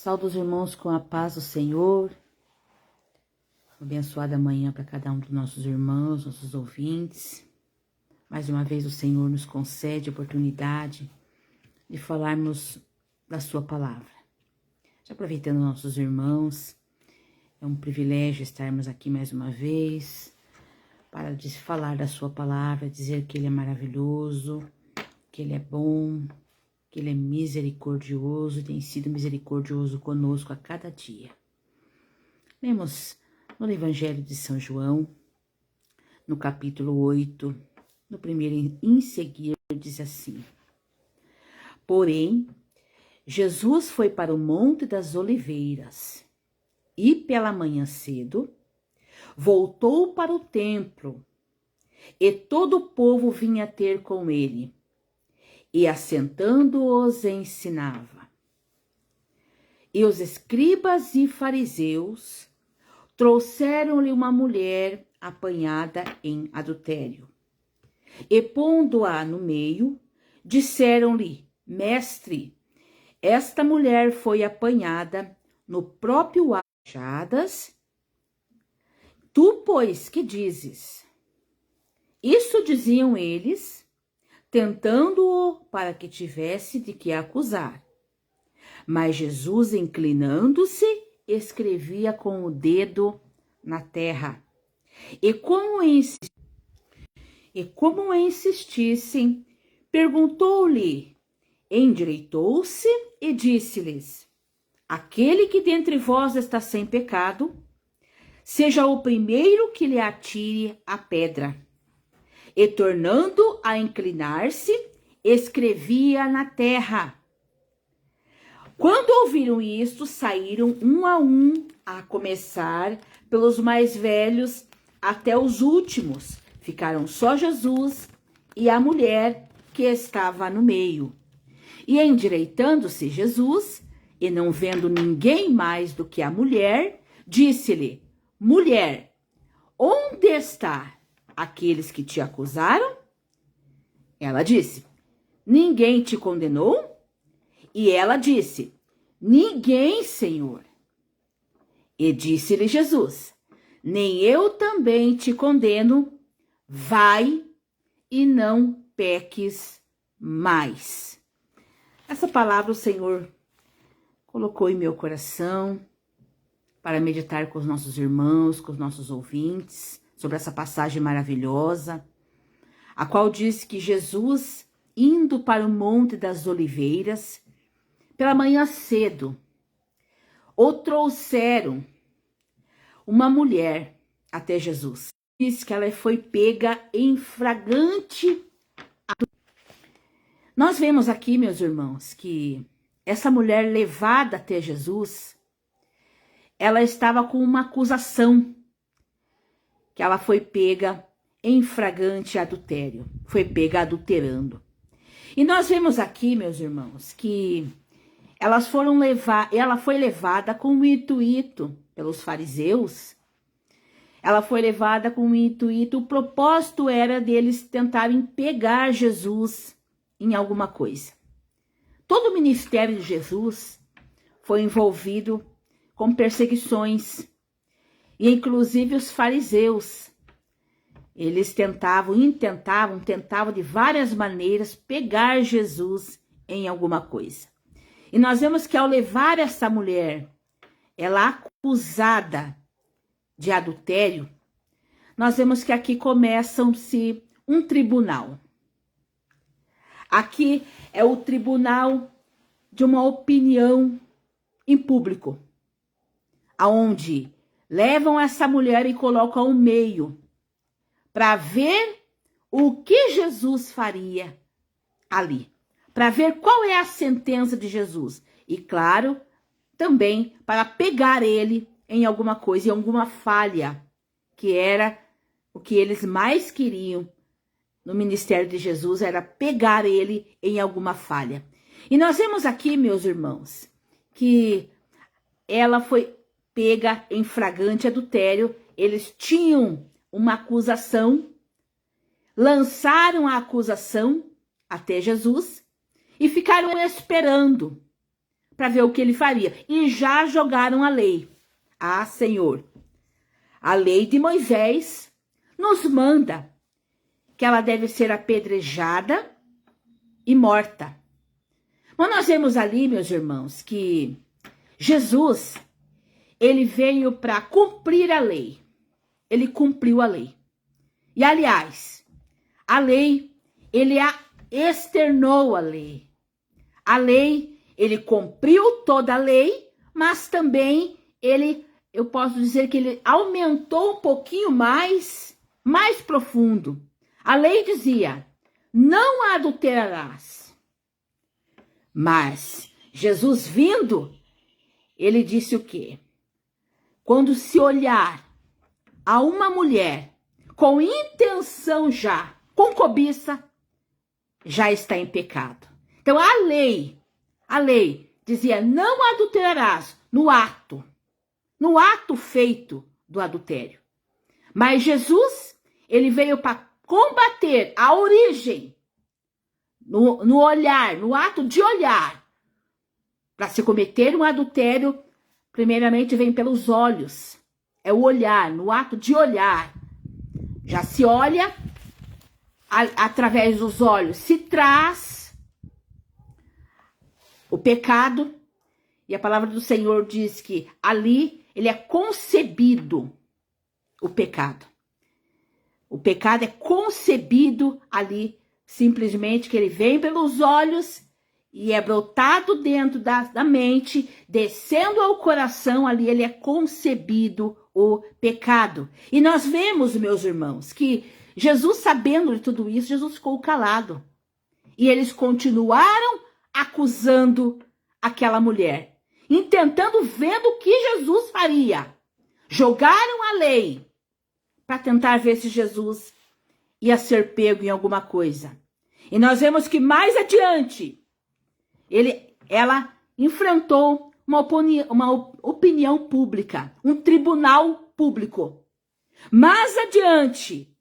Saúdo os irmãos com a paz do Senhor. Abençoada manhã para cada um dos nossos irmãos, nossos ouvintes. Mais uma vez o Senhor nos concede a oportunidade de falarmos da sua palavra. Já aproveitando nossos irmãos, é um privilégio estarmos aqui mais uma vez para falar da sua palavra, dizer que Ele é maravilhoso, que Ele é bom, que Ele é misericordioso, tem sido misericordioso conosco a cada dia. Lemos no Evangelho de São João, no capítulo 8, no primeiro em seguir, diz assim: Porém, Jesus foi para o Monte das Oliveiras e pela manhã cedo voltou para o templo e todo o povo vinha ter com ele. E assentando-os ensinava. E os escribas e fariseus trouxeram-lhe uma mulher apanhada em adultério. E pondo-a no meio, disseram-lhe: Mestre, esta mulher foi apanhada no próprio ato. Tu, pois, que dizes? Isso diziam eles, tentando-o para que tivesse de que acusar. Mas Jesus, inclinando-se, escrevia com o dedo na terra. E como insistissem, perguntou-lhe, endireitou-se e disse-lhes: Aquele que dentre vós está sem pecado, seja o primeiro que lhe atire a pedra. E tornando a inclinar-se, escrevia na terra. Quando ouviram isto, saíram um, a começar pelos mais velhos até os últimos. Ficaram só Jesus e a mulher que estava no meio. E endireitando-se Jesus, e não vendo ninguém mais do que a mulher, disse-lhe: Mulher, onde está aqueles que te acusaram? Ela disse: Ninguém te condenou? E ela disse: Ninguém, Senhor. E disse-lhe Jesus: Nem eu também te condeno. Vai e não peques mais. Essa palavra o Senhor colocou em meu coração para meditar com os nossos irmãos, com os nossos ouvintes, sobre essa passagem maravilhosa, a qual diz que Jesus, indo para o Monte das Oliveiras, pela manhã cedo, o trouxeram uma mulher até Jesus. Diz que ela foi pega em flagrante. Nós vemos aqui, meus irmãos, que essa mulher levada até Jesus, ela estava com uma acusação, que ela foi pega em flagrante adultério, foi pega adulterando. E nós vemos aqui, meus irmãos, que ela foi levada com o intuito pelos fariseus, ela foi levada com o intuito, o propósito era deles tentarem pegar Jesus em alguma coisa. Todo o ministério de Jesus foi envolvido com perseguições, e inclusive os fariseus, eles tentavam de várias maneiras pegar Jesus em alguma coisa. E nós vemos que ao levar essa mulher, ela acusada de adultério, nós vemos que aqui começa-se um tribunal. Aqui é o tribunal de uma opinião em público, aonde levam essa mulher e colocam ao meio para ver o que Jesus faria ali, para ver qual é a sentença de Jesus. E claro, também para pegar ele em alguma coisa, em alguma falha, que era o que eles mais queriam no ministério de Jesus, era pegar ele em alguma falha. E nós vemos aqui, meus irmãos, que ela foi pega em flagrante adultério. Eles tinham uma acusação, lançaram a acusação até Jesus e ficaram esperando para ver o que ele faria. E já jogaram a lei. Ah, Senhor, a lei de Moisés nos manda que ela deve ser apedrejada e morta. Mas nós vemos ali, meus irmãos, que Jesus, ele veio para cumprir a lei. Ele cumpriu a lei. E, aliás, a lei, ele externou a lei. A lei, ele cumpriu toda a lei, mas também eu posso dizer que ele aumentou um pouquinho mais profundo. A lei dizia, não adulterarás. Mas Jesus vindo, ele disse o quê? Quando se olhar a uma mulher com intenção com cobiça, já está em pecado. Então a lei dizia, não adulterarás no ato feito do adultério. Mas Jesus, ele veio para combater a origem, no olhar, no ato de olhar. Para se cometer um adultério, primeiramente vem pelos olhos. É o olhar, no ato de olhar. Já se olha através dos olhos, se traz o pecado. E a palavra do Senhor diz que ali ele é concebido o pecado. O pecado é concebido ali, simplesmente que ele vem pelos olhos e é brotado dentro da mente, descendo ao coração, ali ele é concebido o pecado. E nós vemos, meus irmãos, que Jesus, sabendo de tudo isso, Jesus ficou calado. E eles continuaram acusando aquela mulher, intentando ver o que Jesus faria. Jogaram a lei para tentar ver se Jesus ia ser pego em alguma coisa. E nós vemos que mais adiante, ela enfrentou uma opinião pública, um tribunal público. Mais adiante,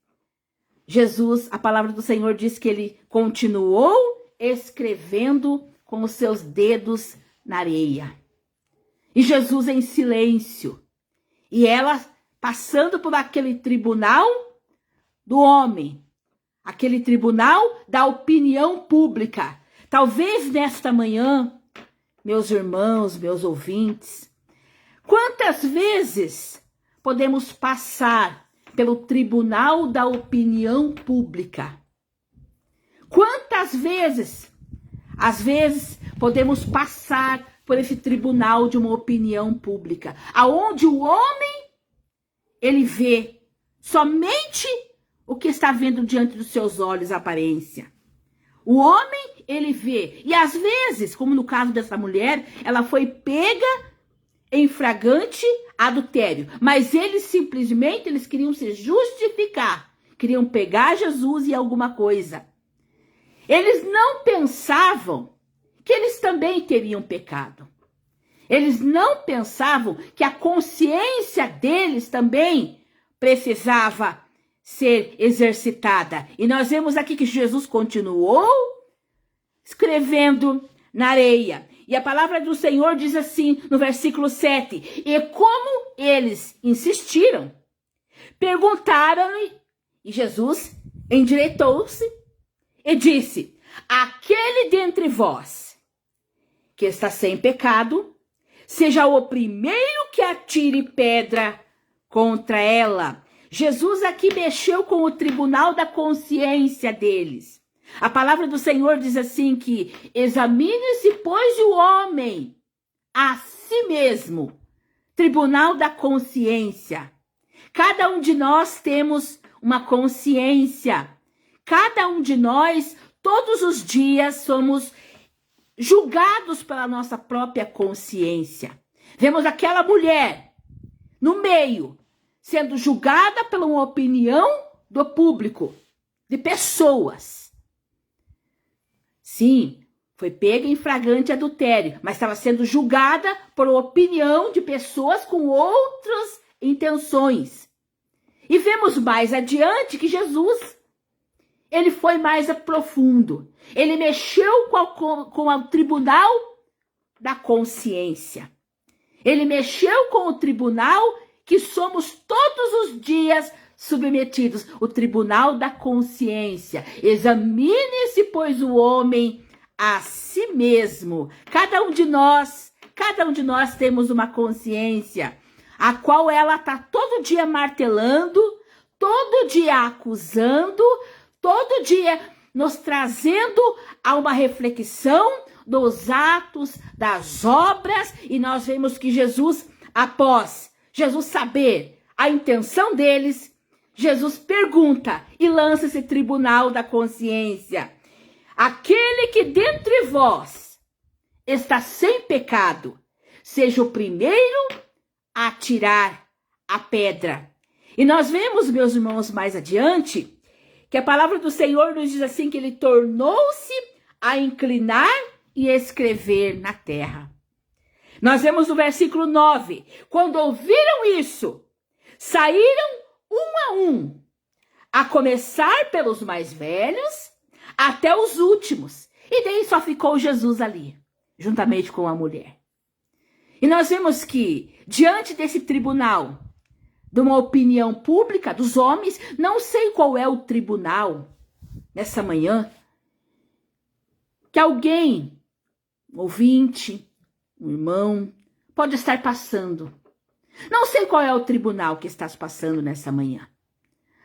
Jesus, a palavra do Senhor diz que ele continuou escrevendo com os seus dedos na areia. E Jesus em silêncio. E ela passando por aquele tribunal do homem, aquele tribunal da opinião pública. Talvez nesta manhã, meus irmãos, meus ouvintes, quantas vezes podemos passar pelo tribunal da opinião pública? Quantas vezes, às vezes, podemos passar por esse tribunal de uma opinião pública, aonde o homem, ele vê somente o que está vendo diante dos seus olhos, a aparência. O homem, ele vê. E às vezes, como no caso dessa mulher, ela foi pega em flagrante adultério. Mas eles queriam se justificar. Queriam pegar Jesus e alguma coisa. Eles não pensavam que eles também teriam pecado. Eles não pensavam que a consciência deles também precisava ser exercitada. E nós vemos aqui que Jesus continuou escrevendo na areia. E a palavra do Senhor diz assim, no versículo 7. E como eles insistiram, perguntaram-lhe, e Jesus endireitou-se e disse, aquele dentre vós que está sem pecado, seja o primeiro que atire pedra contra ela. Jesus aqui mexeu com o tribunal da consciência deles. A palavra do Senhor diz assim que examine-se, pois, o homem a si mesmo. Tribunal da consciência. Cada um de nós temos uma consciência. Cada um de nós, todos os dias, somos julgados pela nossa própria consciência. Vemos aquela mulher no meio, sendo julgada pela uma opinião do público, de pessoas. Sim, foi pega em flagrante adultério, mas estava sendo julgada por opinião de pessoas com outras intenções. E vemos mais adiante que Jesus, ele foi mais profundo. Ele mexeu com o tribunal da consciência. Ele mexeu com o tribunal que somos todos os dias submetidos, o tribunal da consciência. Examine-se, pois, o homem a si mesmo. Cada um de nós temos uma consciência, a qual ela está todo dia martelando, todo dia acusando, todo dia nos trazendo a uma reflexão dos atos, das obras, e nós vemos que Jesus, após Jesus saber a intenção deles, Jesus pergunta e lança esse tribunal da consciência. Aquele que dentre vós está sem pecado, seja o primeiro a tirar a pedra. E nós vemos, meus irmãos, mais adiante, que a palavra do Senhor nos diz assim, que ele tornou-se a inclinar e escrever na terra. Nós vemos no versículo 9, quando ouviram isso, saíram um, a começar pelos mais velhos, até os últimos. E daí só ficou Jesus ali, juntamente com a mulher. E nós vemos que, diante desse tribunal, de uma opinião pública dos homens, não sei qual é o tribunal, nessa manhã, que alguém, um ouvinte, um irmão, pode estar passando. Não sei qual é o tribunal que estás passando nessa manhã.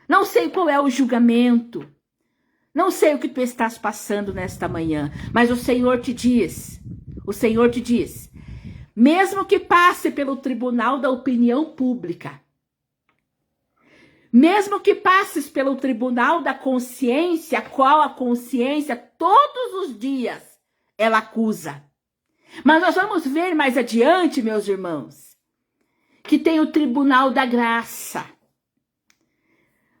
Não sei qual é o julgamento. Não sei o que tu estás passando nesta manhã, mas o Senhor te diz, mesmo que passe pelo tribunal da opinião pública, mesmo que passes pelo tribunal da consciência, a qual a consciência todos os dias ela acusa. Mas nós vamos ver mais adiante, meus irmãos, que tem o tribunal da graça.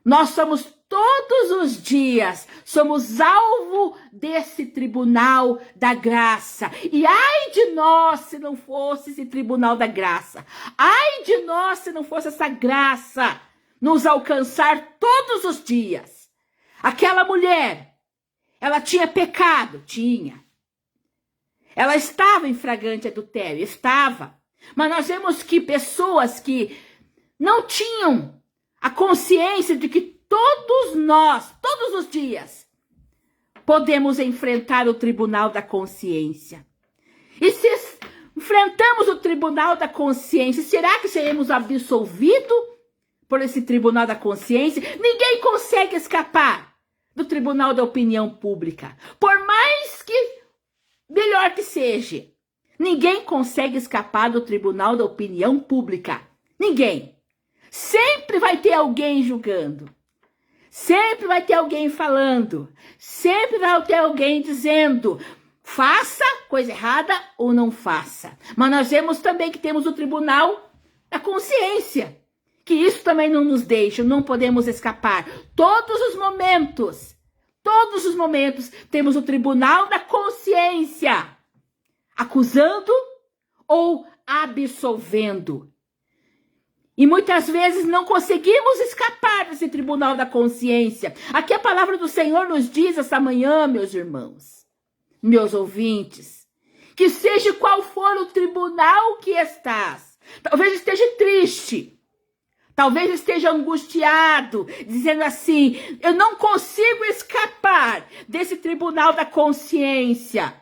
Nós somos todos os dias, somos alvo desse tribunal da graça. E ai de nós se não fosse esse tribunal da graça. Ai de nós se não fosse essa graça nos alcançar todos os dias. Aquela mulher, ela tinha pecado? Tinha. Ela estava em flagrante adultério? Estava. Mas nós vemos que pessoas que não tinham a consciência de que todos nós, todos os dias, podemos enfrentar o tribunal da consciência. E se enfrentamos o tribunal da consciência, será que seremos absolvidos por esse tribunal da consciência? Ninguém consegue escapar do tribunal da opinião pública. Por mais que melhor que seja, ninguém consegue escapar do tribunal da opinião pública. Ninguém. Sempre vai ter alguém julgando. Sempre vai ter alguém falando. Sempre vai ter alguém dizendo, faça coisa errada ou não faça. Mas nós vemos também que temos o tribunal da consciência. Que isso também não nos deixa, não podemos escapar. Todos os momentos, temos o tribunal da consciência. Acusando ou absolvendo. E muitas vezes não conseguimos escapar desse tribunal da consciência. Aqui a palavra do Senhor nos diz essa manhã, meus irmãos, meus ouvintes, que seja qual for o tribunal que estás, talvez esteja triste, talvez esteja angustiado, dizendo assim, eu não consigo escapar desse tribunal da consciência.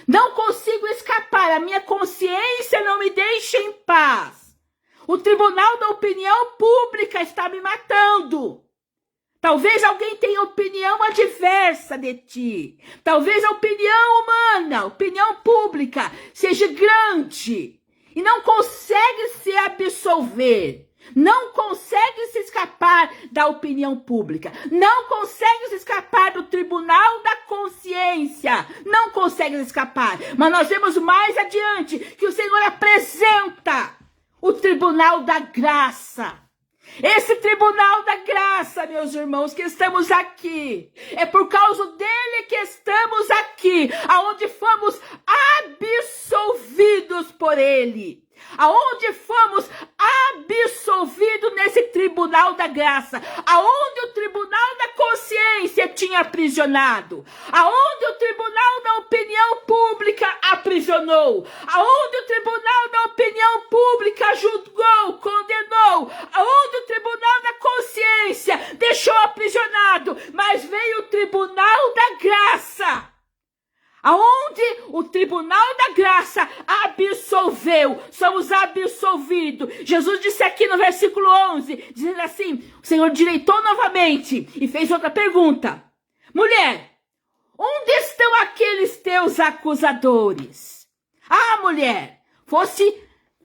Não consigo escapar, a minha consciência não me deixa em paz. O tribunal da opinião pública está me matando. Talvez alguém tenha opinião adversa de ti. Talvez a opinião humana, a opinião pública, seja grande. E não consegue se absolver. Não consegue se escapar da opinião pública. Não consegue se escapar do tribunal da consciência. Não consegue se escapar. Mas nós vemos mais adiante que o Senhor apresenta o tribunal da graça. Esse tribunal da graça, meus irmãos, que estamos aqui, é por causa dele que estamos aqui, aonde fomos absolvidos por ele. Aonde fomos absolvidos nesse tribunal da graça, aonde o tribunal da consciência consciência tinha aprisionado, aonde o tribunal da opinião pública aprisionou, aonde o tribunal da opinião pública julgou, condenou, aonde o tribunal da consciência deixou aprisionado, mas veio o tribunal da graça, aonde o tribunal da graça absolveu, somos absolvidos. Jesus disse aqui no versículo 11, dizendo assim, o Senhor direitou novamente e fez outra pergunta. Mulher, onde estão aqueles teus acusadores? Ah, mulher, fosse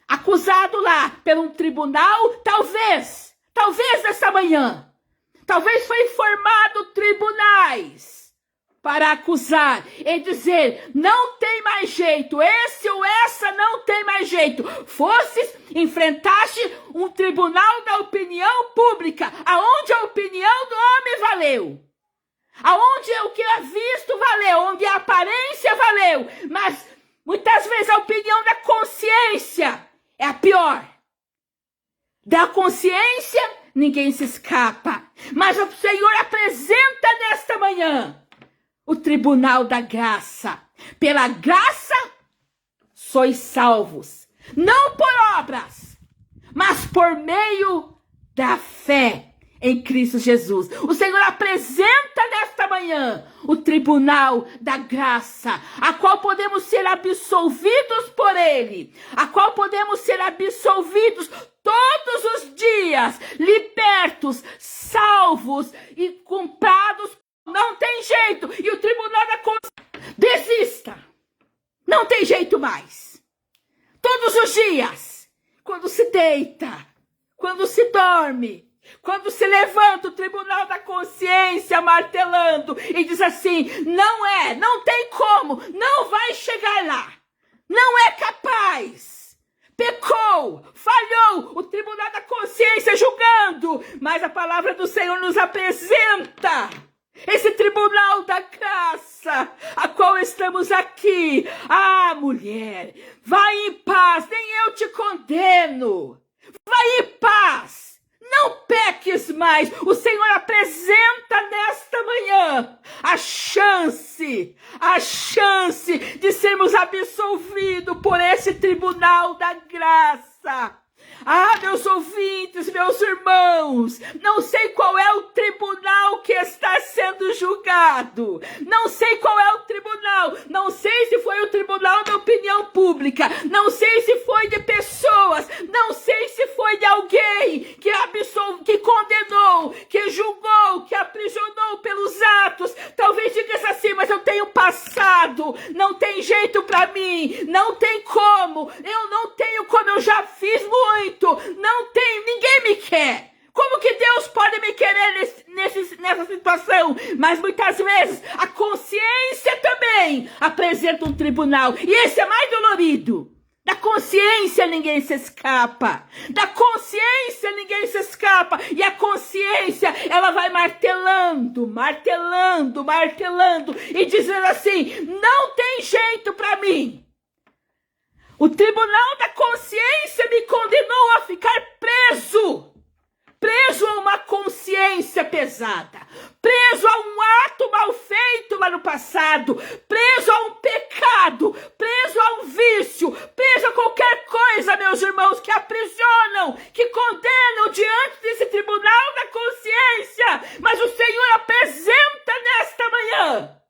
acusado lá pelo tribunal, talvez nessa manhã, talvez foi formado tribunais para acusar e dizer, não tem mais jeito, esse ou essa não tem mais jeito. Enfrentaste um tribunal da opinião pública, aonde a opinião do homem valeu, aonde o que é visto valeu, onde a aparência valeu, mas muitas vezes a opinião da consciência é a pior. Da consciência ninguém se escapa, mas o Senhor apresenta nesta manhã o tribunal da graça. Pela graça sois salvos, não por obras, mas por meio da fé em Cristo Jesus. O Senhor apresenta nesta manhã o tribunal da graça, a qual podemos ser absolvidos por Ele, a qual podemos ser absolvidos todos os dias, libertos, salvos e comprados. Não tem jeito. E o tribunal da consciência, desista. Não tem jeito mais. Todos os dias, quando se deita, quando se dorme, quando se levanta o tribunal da consciência martelando e diz assim, não tem como, não vai chegar lá, não é capaz, pecou, falhou, o tribunal da consciência julgando, mas a palavra do Senhor nos apresenta esse tribunal da graça, a qual estamos aqui. Ah, mulher, vai em paz, nem eu te condeno. Vai em paz, não peques mais. O Senhor apresenta nesta manhã a chance de sermos absolvidos por esse tribunal da graça. Ah, meus ouvintes, meus irmãos, não sei qual é o tribunal que está sendo julgado, não sei qual é o tribunal, não sei se foi o tribunal da opinião pública, não sei se foi de pessoas, não sei se foi de alguém que condenou, que julgou, que aprisionou pelos atos. Talvez diga assim, mas eu tenho passado, não tem jeito para mim, não tem como, eu já fiz muito. Não tem, ninguém me quer. Como que Deus pode me querer nessa situação? Mas muitas vezes a consciência também apresenta um tribunal. E esse é mais dolorido. Da consciência ninguém se escapa. Da consciência ninguém se escapa. E a consciência, ela vai martelando. E dizendo assim, não tem jeito para mim. O tribunal da consciência me condenou a ficar preso a uma consciência pesada, preso a um ato mal feito lá no passado, preso a um pecado, preso a um vício, preso a qualquer coisa, meus irmãos, que aprisionam, que condenam diante desse tribunal da consciência. Mas o Senhor apresenta nesta manhã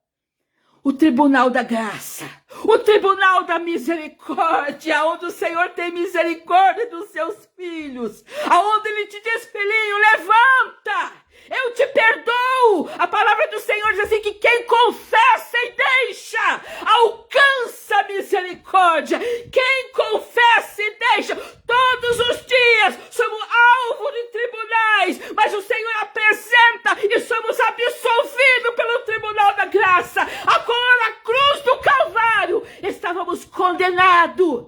o tribunal da graça, o tribunal da misericórdia, onde o Senhor tem misericórdia dos seus filhos, aonde Ele te diz, filhinho, levanta, eu te perdoo. A palavra do Senhor diz assim, que quem confessa e deixa, alcança a misericórdia. Quem confessa e deixa, todos os dias somos alvo de tribunais, mas o Senhor apresenta e somos absolvidos pelo tribunal da graça. Agora na cruz do Calvário estávamos condenados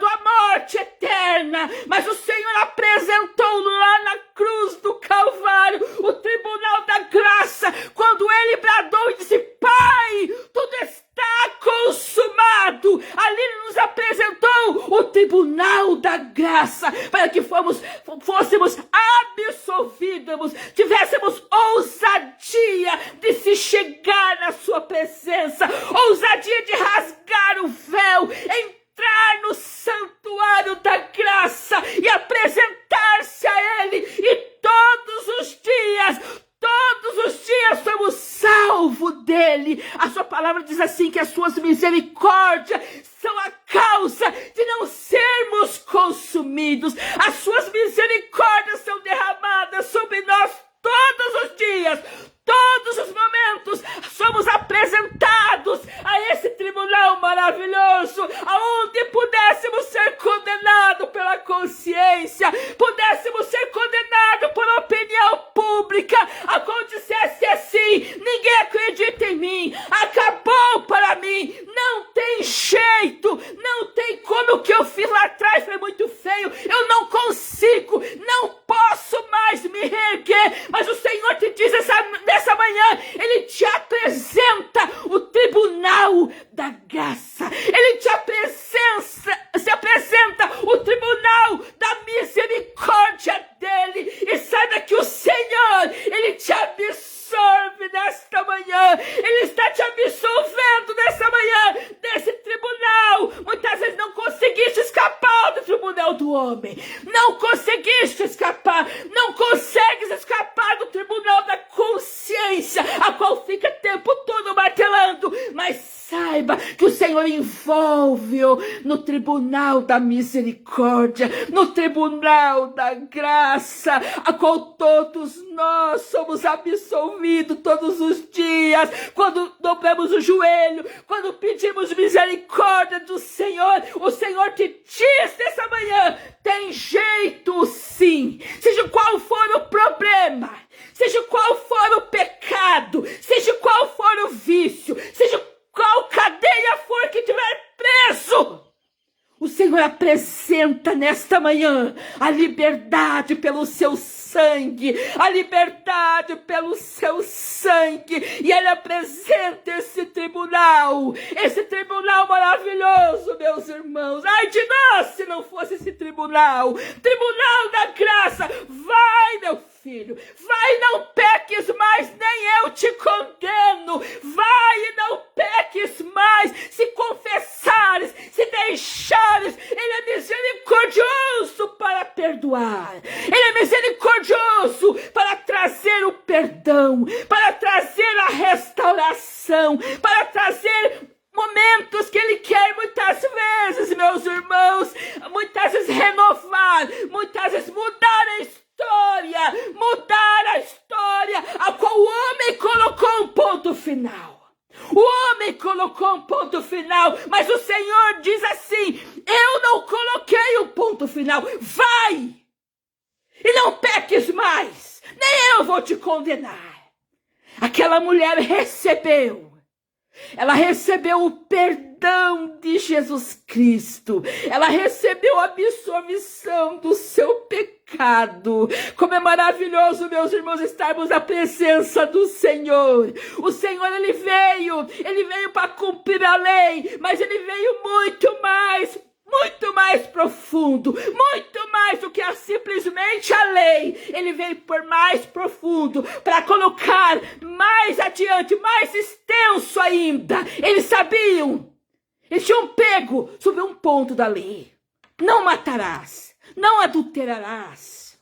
à morte eterna, mas o Senhor apresentou lá na cruz do Calvário o tribunal da graça, quando Ele bradou e disse, Pai, tudo está consumado. Ali Ele nos apresentou o tribunal da graça, para que fôssemos absolvidos, tivéssemos ousadia de se chegar na sua presença, ousadia de rasgar o véu, entrar no santuário da graça e apresentar-se a Ele, e todos os dias somos salvos dele. A sua palavra diz assim, que as suas misericórdias são a causa de não sermos consumidos. As suas misericórdias são derramadas sobre nós todos os dias, todos os momentos. Somos apresentados a esse tribunal maravilhoso, aonde pudéssemos ser condenados pela consciência, pudéssemos ser condenados por opinião pública. Acontecesse assim: ninguém acredita em mim, acabou para mim, não tem jeito, não tem como, o que eu fiz lá atrás foi muito feio, eu não consigo, não posso mais me reerguer. Mas o Senhor te diz nessa manhã, Ele te apresenta o tribunal da graça, Ele se apresenta o tribunal da misericórdia dEle, e saiba que o Senhor, Ele te absorve nesta manhã, Ele está te absolvendo nessa manhã desse tribunal. Muitas vezes não conseguiste escapar do tribunal do homem, não conseguiste escapar, não consegues escapar do tribunal da consciência, a qual fica o tempo todo martelando, mas saiba que o Senhor envolve-o no tribunal da misericórdia, no tribunal da graça, a qual todos nós somos absolvidos todos os dias, quando dobramos o joelho, quando pedimos misericórdia do Senhor. O Senhor te diz nessa manhã: tem jeito sim, seja qual for o problema, seja qual for o pecado, seja qual for o vício, seja qual cadeia for que tiver preso, o Senhor apresenta nesta manhã a liberdade pelo seu sangue, a liberdade pelo seu sangue, e Ele apresenta esse tribunal maravilhoso, meus irmãos. Ai de nós se não fosse esse tribunal da graça. Vai, meu filho, vai, não peques mais, nem eu te condeno. Vai e não peques mais, se confessares, se deixares. Ele é misericordioso para perdoar, Ele é misericordioso para trazer o perdão, para trazer a restauração, para trazer momentos que Ele quer muitas vezes, meus irmãos, muitas vezes renovar, muitas vezes mudar a história, a qual o homem colocou um ponto final. O homem colocou um ponto final, mas o Senhor diz assim: eu não coloquei um ponto final. Vai e não peques mais, nem eu vou te condenar. Aquela mulher recebeu o perdão de Jesus Cristo, ela recebeu a absolvição do seu pecado. Como é maravilhoso, meus irmãos, estarmos na presença do Senhor. O Senhor, Ele veio para cumprir a lei, mas Ele veio muito mais profundo, muito mais do que simplesmente a lei. Ele veio por mais profundo, para colocar mais adiante, mais extenso ainda. Eles tinham pego sobre um ponto da lei: não matarás, não adulterarás.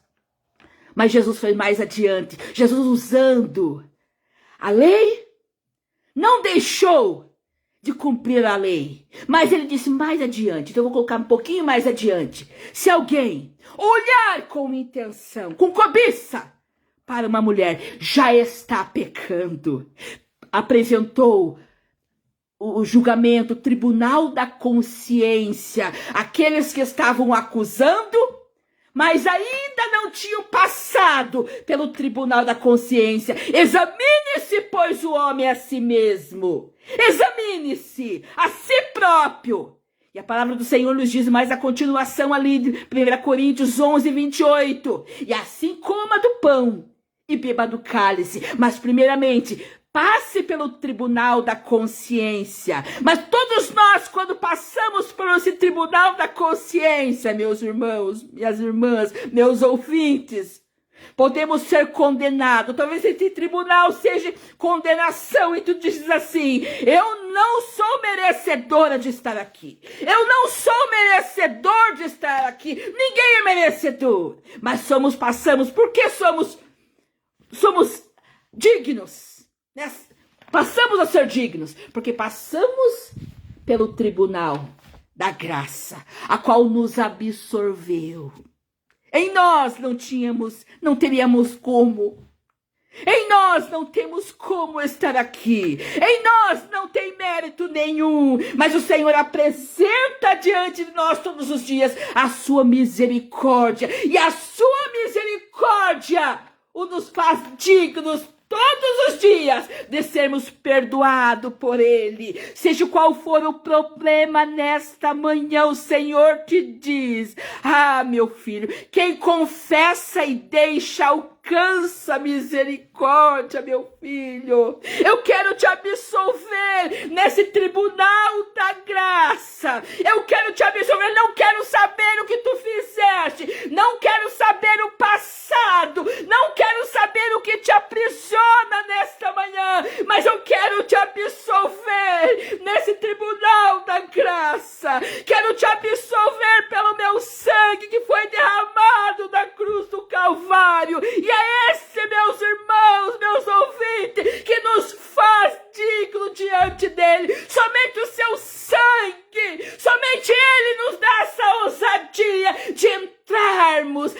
Mas Jesus foi mais adiante. Jesus, usando a lei, não deixou de cumprir a lei, mas Ele disse mais adiante. Então eu vou colocar um pouquinho mais adiante: se alguém olhar com intenção, com cobiça para uma mulher, já está pecando. Apresentou o julgamento, o tribunal da consciência, aqueles que estavam acusando, mas ainda não tinham passado pelo tribunal da consciência. Examine-se, pois, o homem a si mesmo. Examine-se a si próprio. E a palavra do Senhor nos diz mais a continuação ali de 1 Coríntios 11, 28. E assim coma do pão e beba do cálice, mas primeiramente passe pelo tribunal da consciência. Mas todos nós, quando passamos por esse tribunal da consciência, meus irmãos, minhas irmãs, meus ouvintes. Podemos ser condenados. Talvez esse tribunal seja condenação e tu dizes assim: eu não sou merecedora de estar aqui. Eu não sou merecedor de estar aqui. Ninguém é merecedor. Mas passamos porque somos dignos. Né? Passamos a ser dignos porque passamos pelo tribunal da graça, a qual nos absorveu. Em nós não teríamos como. Em nós não temos como estar aqui. Em nós não tem mérito nenhum. Mas o Senhor apresenta diante de nós todos os dias a sua misericórdia. E a sua misericórdia nos faz dignos todos os dias de sermos perdoados por Ele. Seja qual for o problema nesta manhã, o Senhor te diz: ah, meu filho, quem confessa e deixa alcança misericórdia, meu filho. Eu quero te absolver nesse tribunal da graça. Eu quero te absolver. Não quero saber o que tu fizeste. Não quero saber o passado. Não quero saber o que te aprisiona nesta manhã. Mas eu quero te absolver nesse tribunal da graça. Quero te absolver pelo meu sangue que foi derramado na cruz do Calvário. E é esse, meus irmãos, meus ouvintes, que nos faz digno diante dele. Somente o seu sangue, somente ele nos dá essa ousadia de entrarmos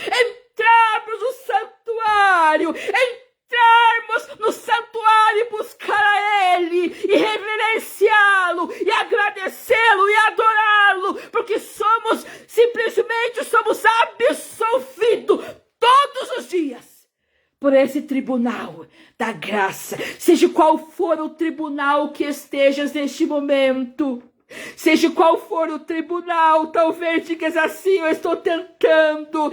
no santuário, entrarmos no santuário e buscar a ele, e reverenciá-lo, e agradecê-lo, e adorá-lo, porque simplesmente somos absolvidos todos os dias por esse tribunal da graça. Seja qual for o tribunal que estejas neste momento, seja qual for o tribunal, talvez digas assim: eu estou tentando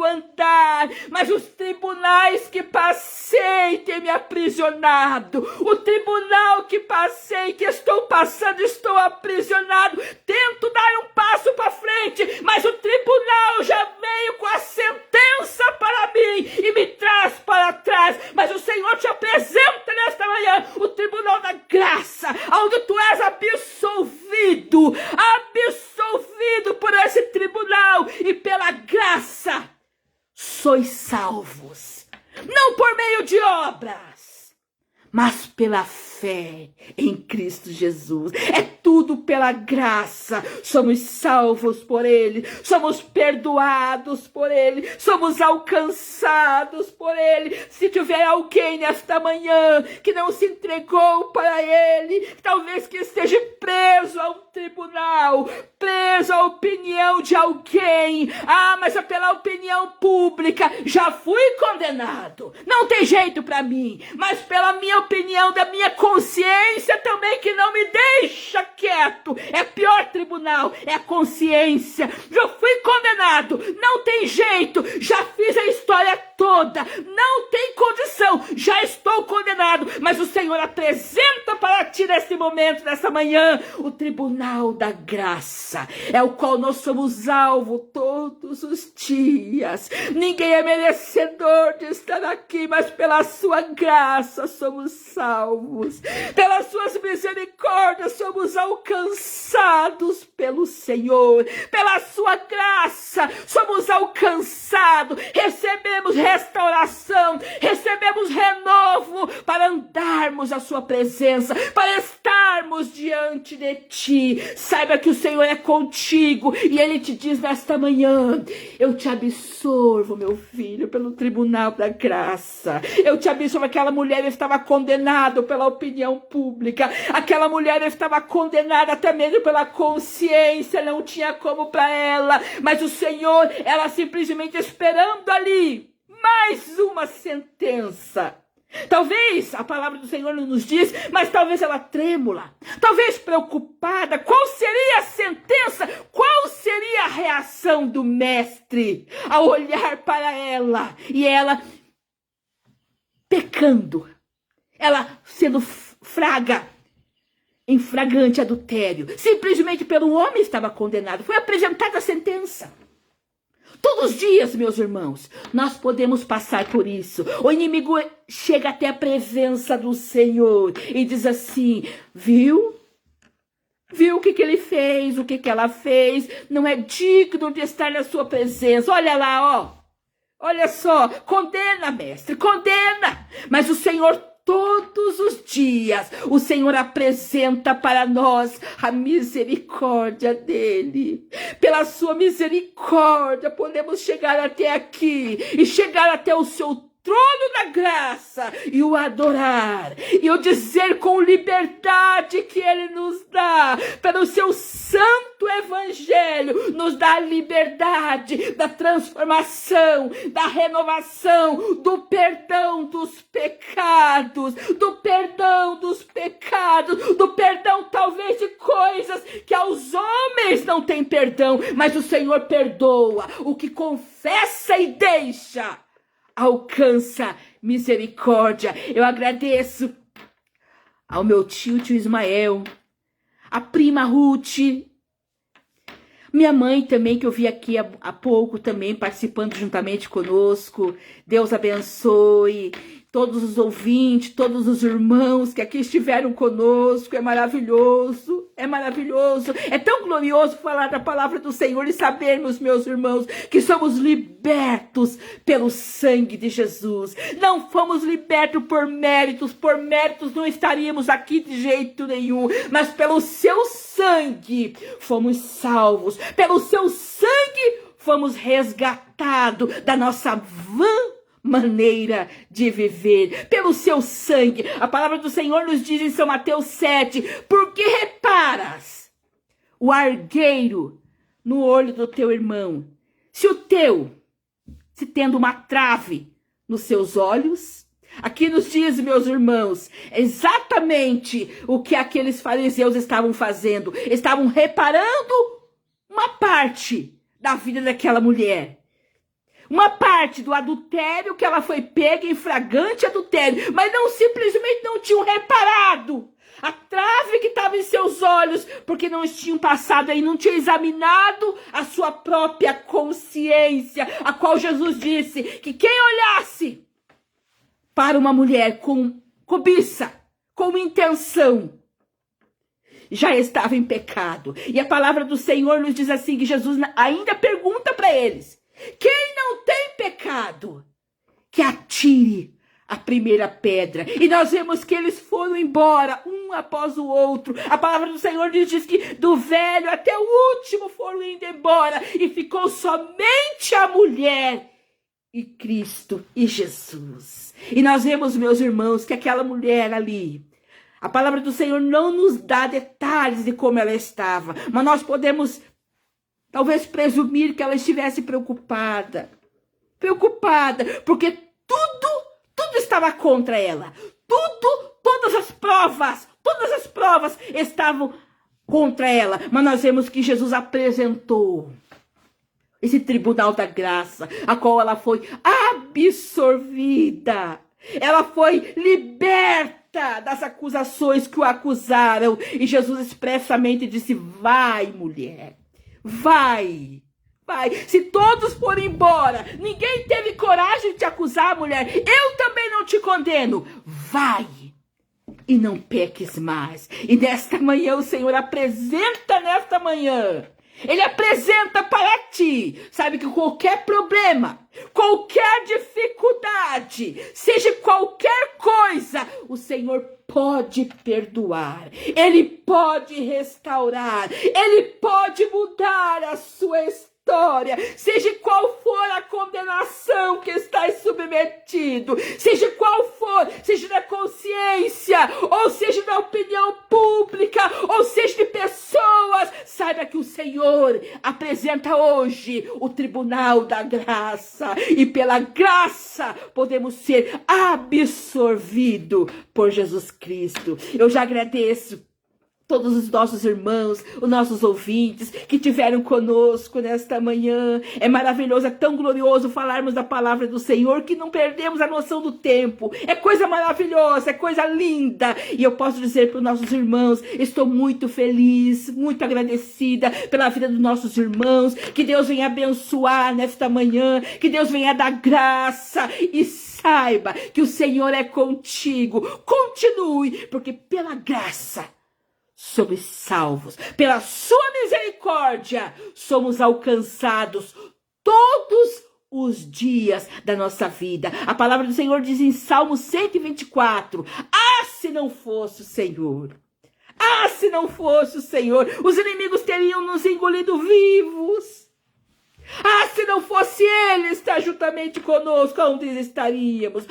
andar, mas os tribunais que passei têm me aprisionado. O tribunal que passei, que estou passando, estou aprisionado. Tento dar um passo para frente, mas o tribunal já veio com a sentença para mim e me traz para trás. Mas o Senhor te apresenta nesta manhã o tribunal da graça, onde tu és absolvido por esse tribunal, e pela graça sois salvos, não por meio de obras, mas pela fé em Cristo Jesus. É tudo pela graça. Somos salvos por Ele, somos perdoados por Ele, somos alcançados por Ele. Se tiver alguém nesta manhã que não se entregou para Ele, talvez que esteja preso a um tribunal, preso à opinião de alguém. Ah, mas é pela opinião pública, já fui condenado, não tem jeito para mim. Mas pela minha opinião, da minha consciência também, que não me deixa quieto. É pior tribunal, é a consciência. Já fui condenado, não tem jeito, já fiz a história toda, não tem condição, já estou condenado. Mas o Senhor apresenta para ti nesse momento, nessa manhã, o tribunal da graça, é o qual nós somos alvo todos os dias. Ninguém é merecedor de estar aqui, mas pela sua graça somos salvos. Pelas suas misericórdias somos alcançados pelo Senhor. Pela sua graça somos alcançados. Recebemos restauração, recebemos renovo para andarmos à sua presença, para estarmos diante de ti. Saiba que o Senhor é contigo e Ele te diz nesta manhã: eu te absolvo, meu filho, pelo tribunal da graça. Eu te absolvo. Aquela mulher estava condenada pela opinião pública, aquela mulher estava condenada até mesmo pela consciência, não tinha como para ela, mas o Senhor, ela simplesmente esperando ali mais uma sentença. Talvez a palavra do Senhor não nos diz, mas talvez ela trêmula, talvez preocupada. Qual seria a sentença? Qual seria a reação do mestre ao olhar para ela? E ela pecando, ela sendo fraga, em flagrante adultério. Simplesmente pelo homem estava condenado. Foi apresentada a sentença. Todos os dias, meus irmãos, nós podemos passar por isso. O inimigo chega até a presença do Senhor e diz assim: viu? Viu o que ele fez, o que ela fez? Não é digno de estar na sua presença. Olha lá, ó. Olha só, condena, mestre, condena. Mas o Senhor, todos os dias, o Senhor apresenta para nós a misericórdia dele. Pela sua misericórdia, podemos chegar até aqui e chegar até o seu trono da graça e o adorar e o dizer com liberdade que ele nos dá, pelo seu santo evangelho, nos dá a liberdade da transformação, da renovação, do perdão dos pecados, do perdão talvez de coisas que aos homens não tem perdão, mas o Senhor perdoa. O que confessa e deixa alcança misericórdia. Eu agradeço ao meu tio Ismael, a prima Ruth, minha mãe também, que eu vi aqui há pouco também participando juntamente conosco. Deus abençoe todos os ouvintes, todos os irmãos que aqui estiveram conosco. É maravilhoso, é maravilhoso. É tão glorioso falar da palavra do Senhor e sabermos, meus irmãos, que somos libertos pelo sangue de Jesus. Não fomos libertos por méritos não estaríamos aqui de jeito nenhum, mas pelo seu sangue fomos salvos, pelo seu sangue fomos resgatados da nossa vã maneira de viver, pelo seu sangue. A palavra do Senhor nos diz em São Mateus 7, por que reparas o argueiro no olho do teu irmão, se tendo uma trave nos seus olhos? Aqui nos diz, meus irmãos, exatamente o que aqueles fariseus estavam fazendo. Estavam reparando uma parte da vida daquela mulher. Uma parte do adultério, que ela foi pega em flagrante adultério, mas não simplesmente não tinham reparado a trave que estava em seus olhos, porque não tinham passado aí, não tinham examinado a sua própria consciência, a qual Jesus disse que quem olhasse para uma mulher com cobiça, com intenção, já estava em pecado. E a palavra do Senhor nos diz assim, que Jesus ainda pergunta para eles: quem não tem pecado, que atire a primeira pedra. E nós vemos que eles foram embora, um após o outro. A palavra do Senhor diz que do velho até o último foram indo embora. E ficou somente a mulher e Cristo e Jesus. E nós vemos, meus irmãos, que aquela mulher ali, a palavra do Senhor não nos dá detalhes de como ela estava, mas nós podemos talvez presumir que ela estivesse preocupada, porque tudo estava contra ela. Todas as provas estavam contra ela. Mas nós vemos que Jesus apresentou esse tribunal da graça, a qual ela foi absorvida. Ela foi liberta das acusações que o acusaram. E Jesus expressamente disse: vai, mulher. Vai. Se todos forem embora, ninguém teve coragem de te acusar, mulher, eu também não te condeno. Vai e não peques mais. E nesta manhã o Senhor apresenta Ele apresenta para ti, sabe, que qualquer problema, qualquer dificuldade, seja qualquer coisa, o Senhor pode perdoar, Ele pode restaurar, Ele pode mudar a sua história. Seja qual for a condenação que estás submetido, seja qual for, seja na consciência, ou seja na opinião pública, ou seja de pessoas, saiba que o Senhor apresenta hoje o tribunal da graça, e pela graça podemos ser absorvidos por Jesus Cristo. Eu já agradeço todos os nossos irmãos, os nossos ouvintes que tiveram conosco nesta manhã. É maravilhoso, é tão glorioso falarmos da palavra do Senhor que não perdemos a noção do tempo. É coisa maravilhosa, é coisa linda. E eu posso dizer para os nossos irmãos, estou muito feliz, muito agradecida pela vida dos nossos irmãos. Que Deus venha abençoar nesta manhã, que Deus venha dar graça e saiba que o Senhor é contigo. Continue, porque pela graça somos salvos, pela sua misericórdia somos alcançados todos os dias da nossa vida. A palavra do Senhor diz em Salmo 124, se não fosse o Senhor, se não fosse o Senhor, os inimigos teriam nos engolido vivos. Se não fosse Ele estar juntamente conosco, onde estaríamos?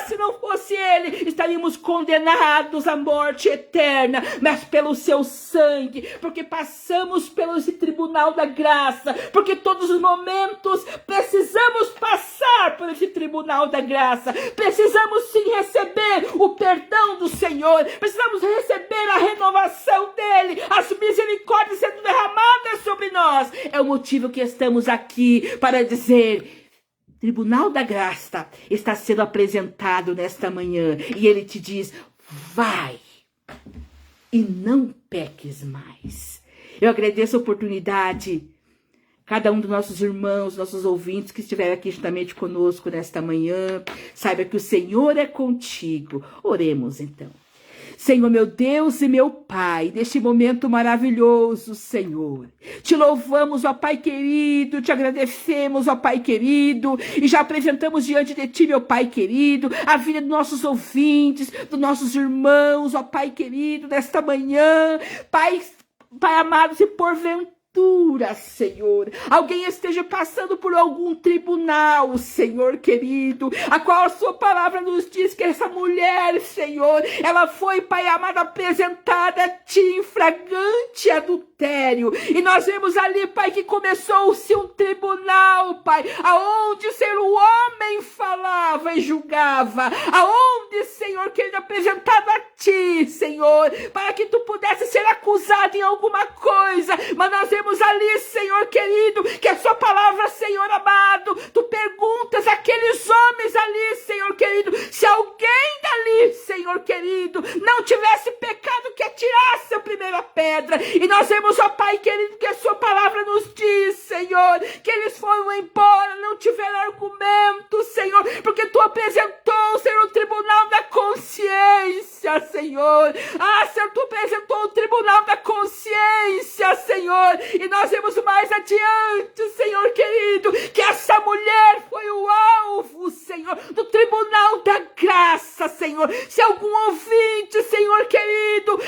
Se não fosse Ele, estaríamos condenados à morte eterna, mas pelo seu sangue, porque passamos pelo esse tribunal da graça, porque todos os momentos precisamos passar por esse tribunal da graça, precisamos sim receber o perdão do Senhor, precisamos receber a renovação dEle, as misericórdias sendo derramadas sobre nós. É o motivo que estamos aqui para dizer: Tribunal da Graça está sendo apresentado nesta manhã e ele te diz: vai e não peques mais. Eu agradeço a oportunidade, cada um dos nossos irmãos, nossos ouvintes que estiveram aqui juntamente conosco nesta manhã. Saiba que o Senhor é contigo. Oremos então. Senhor, meu Deus e meu Pai, neste momento maravilhoso, Senhor, te louvamos, ó Pai querido, te agradecemos, ó Pai querido, e já apresentamos diante de ti, meu Pai querido, a vida dos nossos ouvintes, dos nossos irmãos, ó Pai querido, nesta manhã. Pai amado, se porventura, Senhor, alguém esteja passando por algum tribunal, Senhor querido, a qual a sua palavra nos diz que essa mulher, Senhor, ela foi, Pai amado, apresentada a ti em flagrante adultério, e nós vemos ali, Pai, que começou-se um tribunal, Pai, aonde, Senhor, o homem falava e julgava, aonde, Senhor querido, apresentado a ti, Senhor, para que tu pudesse ser acusado em alguma coisa, mas nós vemos ali, Senhor querido, que a sua palavra, Senhor amado, tu perguntas àqueles homens ali, Senhor querido, se alguém dali, Senhor querido, não tivesse pecado, que atirasse a primeira pedra. E nós vemos, ó Pai querido, que a sua palavra nos diz, Senhor, que eles foram embora, não tiveram argumento, Senhor, porque tu apresentou, Senhor, o tribunal da consciência, Senhor. Senhor, tu apresentou o tribunal da consciência, Senhor. E nós vemos mais adiante, Senhor querido, que essa mulher foi o alvo, Senhor, do tribunal da graça, Senhor. Se algum ouvinte, Senhor querido,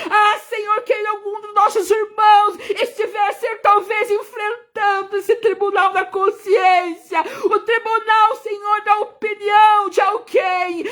Senhor querido, algum dos nossos irmãos estivesse talvez enfrentando esse tribunal da consciência, o tribunal, Senhor, da opinião de alguém,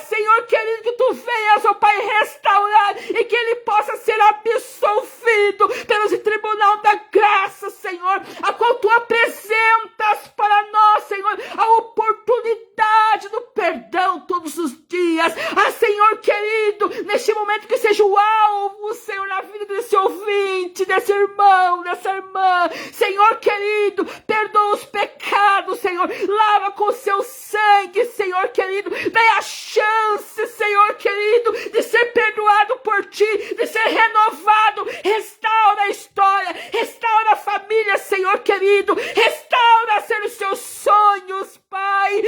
Senhor querido, que tu venhas, ó Pai, restaurar e que ele possa ser absolvido pelo tribunal da graça, Senhor, a qual tu apresentas para nós, Senhor, a oportunidade do perdão todos os dias. Senhor querido, neste momento que seja o alvo, Senhor, na vida desse ouvinte, desse irmão, dessa irmã, Senhor querido, perdoa os pecados, Senhor, lava com seu sangue, Senhor querido, dá a chance, Senhor querido, de ser perdoado por ti, de ser renovado, restaura a história, restaura a família, Senhor querido, restaura, Senhor, os seus sonhos, Pai.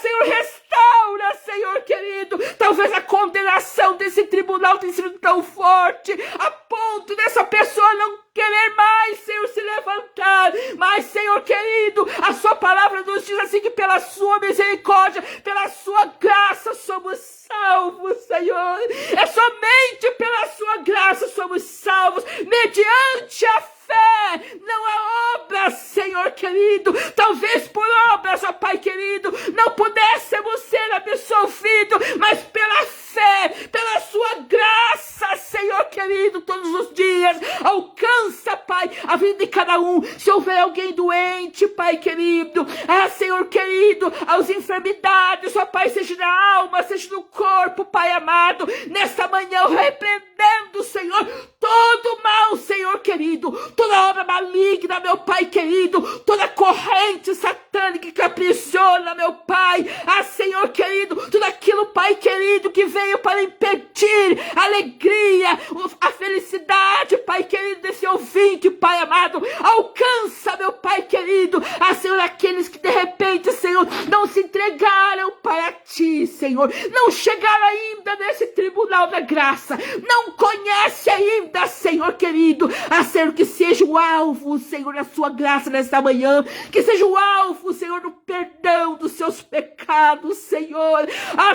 Senhor, restaura, Senhor querido. Talvez a condenação desse tribunal tenha sido tão forte, a ponto dessa pessoa não querer mais, Senhor, se levantar. Mas, Senhor querido, a sua palavra nos diz assim, que pela sua misericórdia, pela sua graça somos salvos, Senhor. É somente pela sua graça somos salvos, mediante a fé, não há obras, Senhor querido. Talvez por obras, ó Pai querido, não pudéssemos ser absolvidos, mas pela fé, pela sua graça, Senhor querido, todos os dias, alcança, Pai, a vida de cada um. Se houver alguém doente, Pai querido, Senhor querido, as enfermidades, ó Pai, seja na alma, seja no corpo, Pai amado, nesta manhã eu repreendendo, Senhor, todo mal, Senhor querido, toda obra maligna, meu Pai querido, toda corrente satânica que aprisiona, meu Pai, Senhor querido, tudo aquilo, Pai querido, que veio para impedir a alegria, a felicidade, Pai querido, desse ouvinte, Pai amado, alcança, meu Pai querido, Senhor, aqueles que de repente, Senhor, não se entregaram, Pai, a Ti, Senhor, não chegaram ainda nesse tribunal da graça, não conhece ainda, Senhor querido, Senhor, que seja o alvo, Senhor, da sua graça nesta manhã, que seja o alvo, Senhor, do perdão dos seus pecados, Senhor,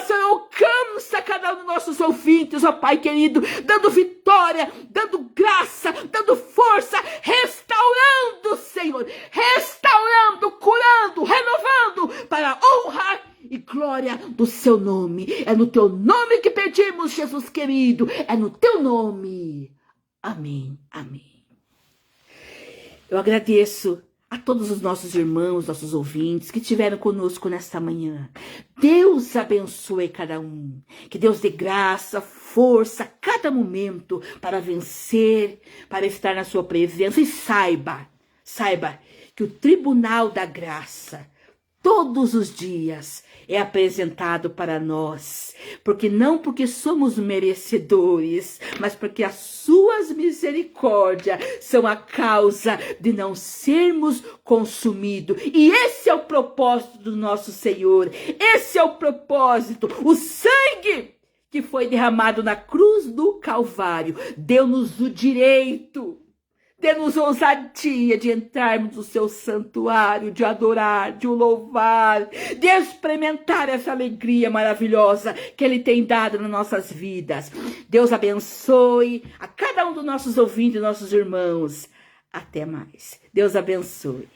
Senhor, alcança cada um dos nossos ouvintes, ó Pai querido, dando vitória, dando graça, dando força, restaurando, Senhor, restaurando, curando, renovando, para a honra e glória do seu nome. É no teu nome que pedimos, Jesus querido, é no teu nome. Amém, amém. Eu agradeço a todos os nossos irmãos, nossos ouvintes que estiveram conosco nesta manhã. Deus abençoe cada um. Que Deus dê graça, força a cada momento para vencer, para estar na sua presença. E saiba que o tribunal da graça, todos os dias, é apresentado para nós, não porque somos merecedores, mas porque as suas misericórdias são a causa de não sermos consumidos. E esse é o propósito do nosso Senhor, esse é o propósito, o sangue que foi derramado na cruz do Calvário, deu-nos o direito, dê-nos ousadia de entrarmos no seu santuário, de adorar, de o louvar, de experimentar essa alegria maravilhosa que Ele tem dado nas nossas vidas. Deus abençoe a cada um dos nossos ouvintes, nossos irmãos. Até mais. Deus abençoe.